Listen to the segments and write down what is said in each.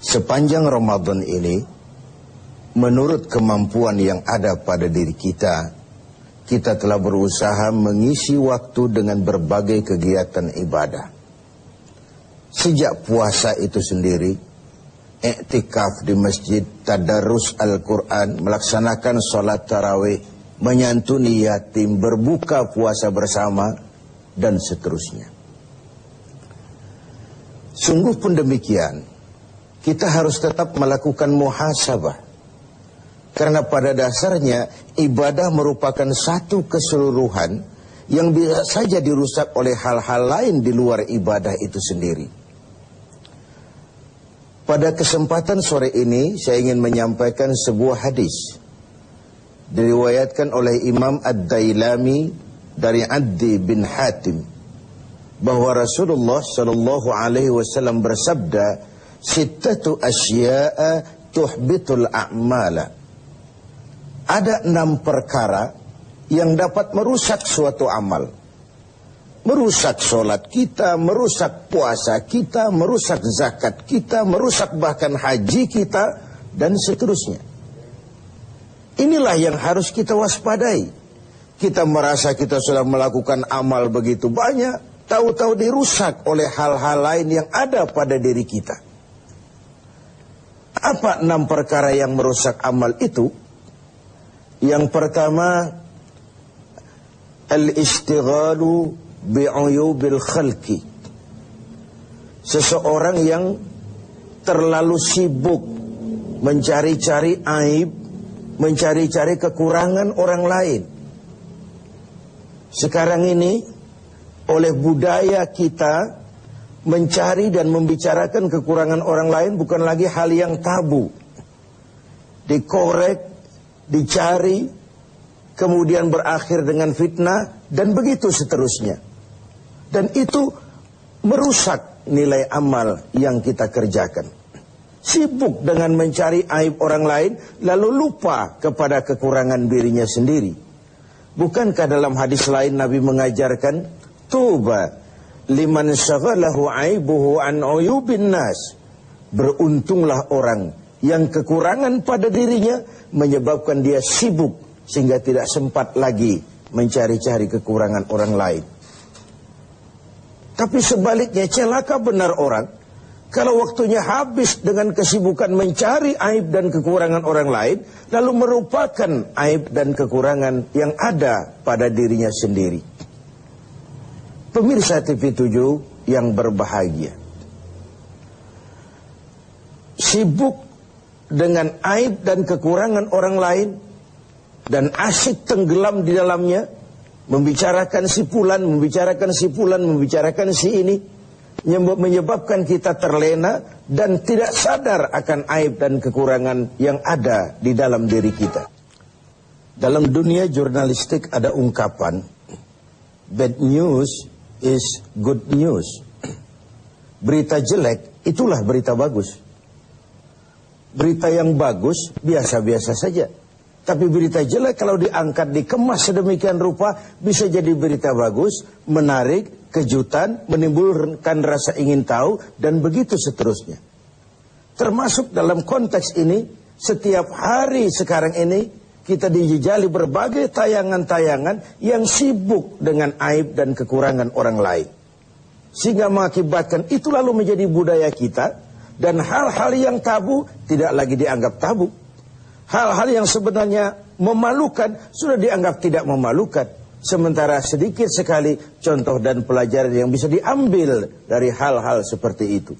Sepanjang Ramadan ini, menurut kemampuan yang ada pada diri kita, kita telah berusaha mengisi waktu dengan berbagai kegiatan ibadah. Sejak puasa itu sendiri, iktikaf di masjid, tadarus Al-Quran, melaksanakan sholat tarawih, menyantuni yatim, berbuka puasa bersama, dan seterusnya. Sungguh pun demikian, kita harus tetap melakukan muhasabah. Karena pada dasarnya ibadah merupakan satu keseluruhan yang bisa saja dirusak oleh hal-hal lain di luar ibadah itu sendiri. Pada kesempatan sore ini saya ingin menyampaikan sebuah hadis diriwayatkan oleh Imam Ad-Dailami dari Addi bin Hatim bahwa Rasulullah sallallahu alaihi wasallam bersabda, "Sittatu asya'a tuhbitul a'mala." Ada 6 perkara yang dapat merusak suatu amal. Merusak sholat kita, merusak puasa kita, merusak zakat kita, merusak bahkan haji kita, dan seterusnya. Inilah yang harus kita waspadai. Kita merasa kita sudah melakukan amal begitu banyak, tahu-tahu dirusak oleh hal-hal lain yang ada pada diri kita. Apa 6 perkara yang merusak amal itu? Yang pertama, al-ishtighalu bi'uyubil khalqi. Seseorang yang terlalu sibuk mencari-cari aib, mencari-cari kekurangan orang lain. Sekarang ini oleh budaya kita, mencari dan membicarakan kekurangan orang lain bukan lagi hal yang tabu. Dikorek, dicari, kemudian berakhir dengan fitnah, dan begitu seterusnya. Dan itu merusak nilai amal yang kita kerjakan. Sibuk dengan mencari aib orang lain, lalu lupa kepada kekurangan dirinya sendiri. Bukankah dalam hadis lain Nabi mengajarkan, "Tuba liman syaghalahu aibuhu an uyubin nas." Beruntunglah orang yang kekurangan pada dirinya menyebabkan dia sibuk sehingga tidak sempat lagi mencari-cari kekurangan orang lain. Tapi sebaliknya celaka benar orang kalau waktunya habis dengan kesibukan mencari aib dan kekurangan orang lain, lalu merupakan aib dan kekurangan yang ada pada dirinya sendiri. Pemirsa TV7 yang berbahagia, sibuk dengan aib dan kekurangan orang lain dan asyik tenggelam di dalamnya, membicarakan si fulan, membicarakan si fulan, membicarakan si ini, menyebabkan kita terlena dan tidak sadar akan aib dan kekurangan yang ada di dalam diri kita. Dalam dunia jurnalistik ada ungkapan, bad news is good news. Berita jelek itulah berita bagus. Berita yang bagus biasa-biasa saja. Tapi berita jelek kalau diangkat, dikemas sedemikian rupa, bisa jadi berita bagus, menarik, kejutan, menimbulkan rasa ingin tahu, dan begitu seterusnya. Termasuk dalam konteks ini, setiap hari sekarang ini, kita dijejali berbagai tayangan-tayangan yang sibuk dengan aib dan kekurangan orang lain. Sehingga mengakibatkan itu lalu menjadi budaya kita, dan hal-hal yang tabu tidak lagi dianggap tabu. Hal-hal yang sebenarnya memalukan sudah dianggap tidak memalukan. Sementara sedikit sekali contoh dan pelajaran yang bisa diambil dari hal-hal seperti itu.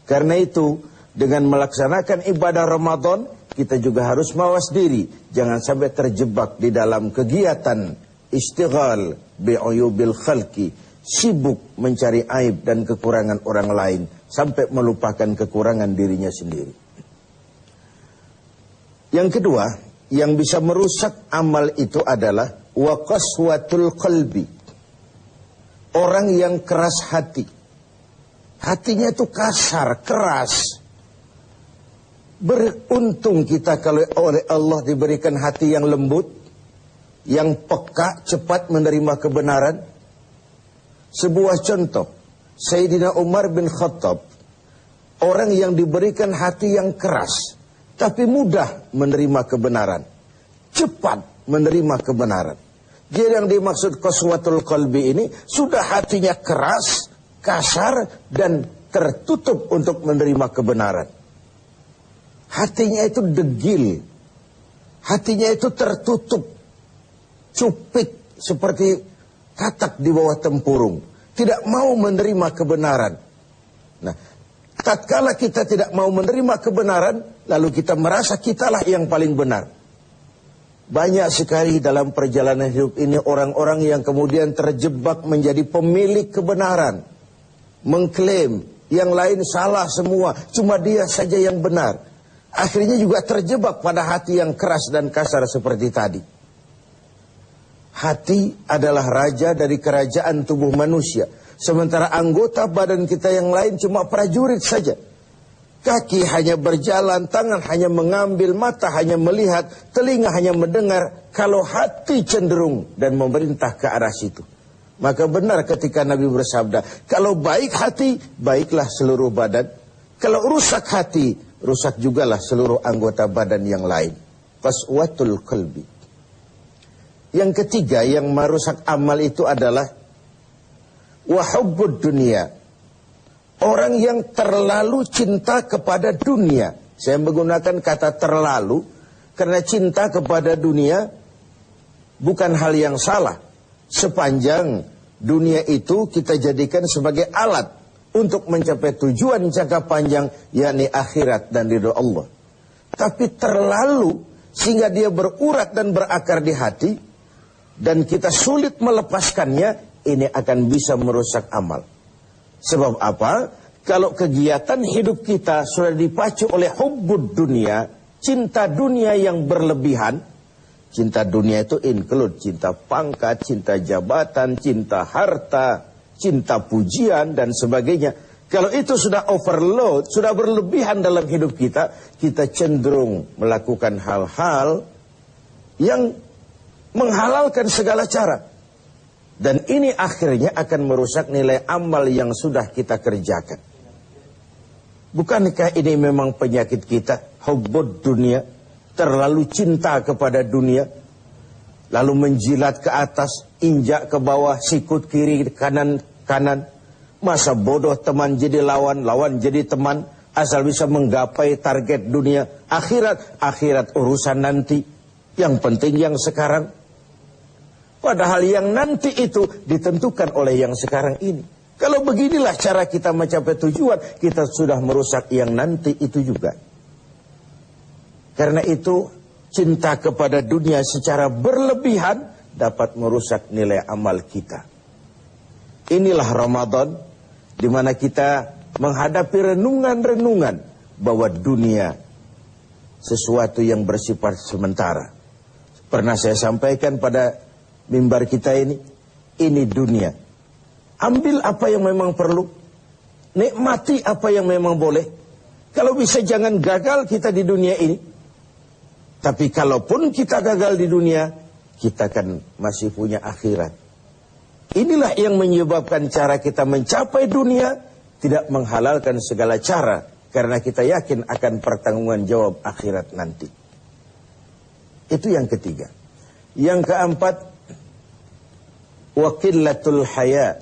Karena itu, dengan melaksanakan ibadah Ramadan, kita juga harus mawas diri. Jangan sampai terjebak di dalam kegiatan istighal bi'uyubil khalqi. Sibuk mencari aib dan kekurangan orang lain, sampai melupakan kekurangan dirinya sendiri. Yang kedua, yang bisa merusak amal itu adalah wa qaswatul qalbi. Orang yang keras hati. Hatinya itu kasar, keras. Beruntung kita kalau oleh Allah diberikan hati yang lembut, yang peka, cepat menerima kebenaran. Sebuah contoh, Sayyidina Umar bin Khattab, orang yang diberikan hati yang keras, tapi mudah menerima kebenaran, cepat menerima kebenaran. Jadi yang dimaksud qaswatul qalbi ini, sudah hatinya keras, kasar, dan tertutup untuk menerima kebenaran. Hatinya itu degil, hatinya itu tertutup, cupik seperti katak di bawah tempurung, tidak mau menerima kebenaran. Nah, tatkala kita tidak mau menerima kebenaran, lalu kita merasa kitalah yang paling benar. Banyak sekali dalam perjalanan hidup ini orang-orang yang kemudian terjebak menjadi pemilik kebenaran, mengklaim yang lain salah semua, cuma dia saja yang benar. Akhirnya juga terjebak pada hati yang keras dan kasar seperti tadi. Hati adalah raja dari kerajaan tubuh manusia, sementara anggota badan kita yang lain cuma prajurit saja. Kaki hanya berjalan, tangan hanya mengambil, mata hanya melihat, telinga hanya mendengar. Kalau hati cenderung dan memerintah ke arah situ, maka benar ketika Nabi bersabda, kalau baik hati, baiklah seluruh badan. Kalau rusak hati, rusak jugalah seluruh anggota badan yang lain. Qaswatul qalbi. Yang ketiga yang merusak amal itu adalah wahubbud dunia. Orang yang terlalu cinta kepada dunia. Saya menggunakan kata terlalu karena cinta kepada dunia bukan hal yang salah. Sepanjang dunia itu kita jadikan sebagai alat untuk mencapai tujuan jangka panjang, yakni akhirat dan ridho Allah. Tapi terlalu sehingga dia berurat dan berakar di hati, dan kita sulit melepaskannya, ini akan bisa merusak amal. Sebab apa? Kalau kegiatan hidup kita sudah dipacu oleh hubbud dunia, cinta dunia yang berlebihan. Cinta dunia itu include cinta pangkat, cinta jabatan, cinta harta, cinta pujian, dan sebagainya. Kalau itu sudah overload, sudah berlebihan dalam hidup kita, kita cenderung melakukan hal-hal yang menghalalkan segala cara. Dan ini akhirnya akan merusak nilai amal yang sudah kita kerjakan. Bukankah ini memang penyakit kita? Hubbud dunia, terlalu cinta kepada dunia, lalu menjilat ke atas, injak ke bawah, sikut kiri, kanan. Masa bodoh teman jadi lawan, lawan jadi teman, asal bisa menggapai target dunia. Akhirat urusan nanti, yang penting yang sekarang. Padahal yang nanti itu ditentukan oleh yang sekarang ini. Kalau beginilah cara kita mencapai tujuan, kita sudah merusak yang nanti itu juga. Karena itu, cinta kepada dunia secara berlebihan dapat merusak nilai amal kita. Inilah Ramadan, di mana kita menghadapi renungan-renungan bahwa dunia sesuatu yang bersifat sementara. Pernah saya sampaikan pada mimbar kita ini dunia. Ambil apa yang memang perlu, nikmati apa yang memang boleh. Kalau bisa jangan gagal kita di dunia ini. Tapi kalaupun kita gagal di dunia, kita kan masih punya akhirat. Inilah yang menyebabkan cara kita mencapai dunia tidak menghalalkan segala cara, karena kita yakin akan pertanggungan jawab akhirat nanti. Itu yang ketiga. Yang keempat, waqillatul haya,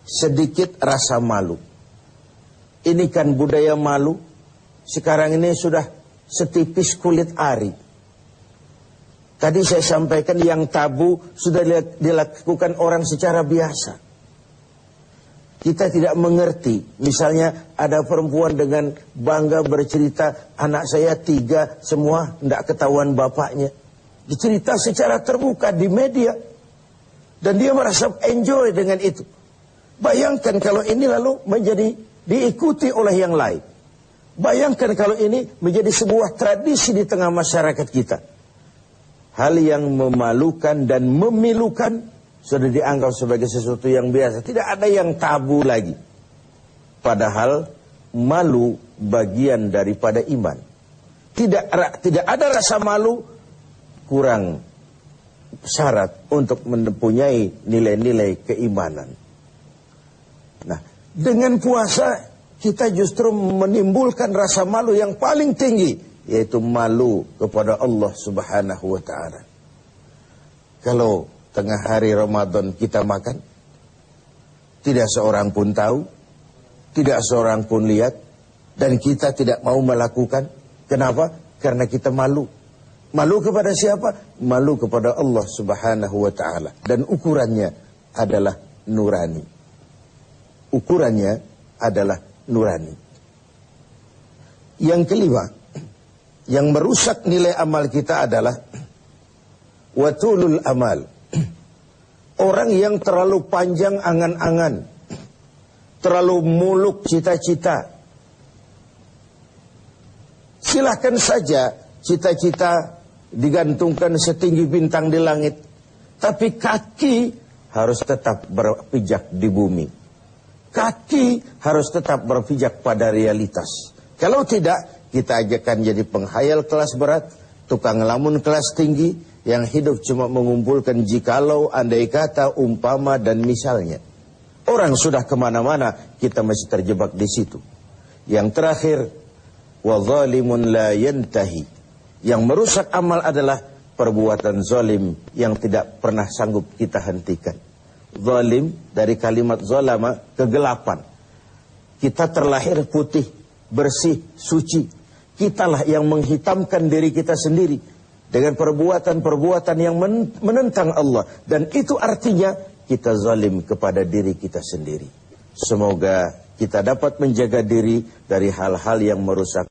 sedikit rasa malu. Ini kan budaya malu, sekarang ini sudah setipis kulit ari. Tadi saya sampaikan yang tabu sudah dilakukan orang secara biasa. Kita tidak mengerti, misalnya ada perempuan dengan bangga bercerita, anak saya 3 semua tidak ketahuan bapaknya. Dicerita secara terbuka di media. Dan dia merasa enjoy dengan itu. Bayangkan kalau ini lalu menjadi diikuti oleh yang lain. Bayangkan kalau ini menjadi sebuah tradisi di tengah masyarakat kita. Hal yang memalukan dan memilukan sudah dianggap sebagai sesuatu yang biasa. Tidak ada yang tabu lagi. Padahal malu bagian daripada iman. Tidak ada rasa malu, kurang syarat untuk mempunyai nilai-nilai keimanan. Nah, dengan puasa kita justru menimbulkan rasa malu yang paling tinggi, yaitu malu kepada Allah Subhanahu wa ta'ala. Kalau tengah hari Ramadan kita makan, tidak seorang pun tahu, tidak seorang pun lihat, dan kita tidak mau melakukan. Kenapa? Karena kita malu. Malu kepada siapa? Malu kepada Allah Subhanahu wa ta'ala. Dan ukurannya adalah nurani. Ukurannya adalah nurani. Yang kelima, yang merusak nilai amal kita adalah watulul amal. Orang yang terlalu panjang angan-angan, terlalu muluk cita-cita. Silahkan saja cita-cita digantungkan setinggi bintang di langit, tapi kaki harus tetap berpijak di bumi. Kaki harus tetap berpijak pada realitas. Kalau tidak, kita akan jadi penghayal kelas berat, tukang lamun kelas tinggi, yang hidup cuma mengumpulkan jikalau, andai kata, umpama, dan misalnya. Orang sudah kemana-mana, kita masih terjebak di situ. Yang terakhir, wa zalimun la yantahi. Yang merusak amal adalah perbuatan zalim yang tidak pernah sanggup kita hentikan. Zalim dari kalimat zalama, kegelapan. Kita terlahir putih, bersih, suci. Kitalah yang menghitamkan diri kita sendiri dengan perbuatan-perbuatan yang menentang Allah. Dan itu artinya kita zalim kepada diri kita sendiri. Semoga kita dapat menjaga diri dari hal-hal yang merusak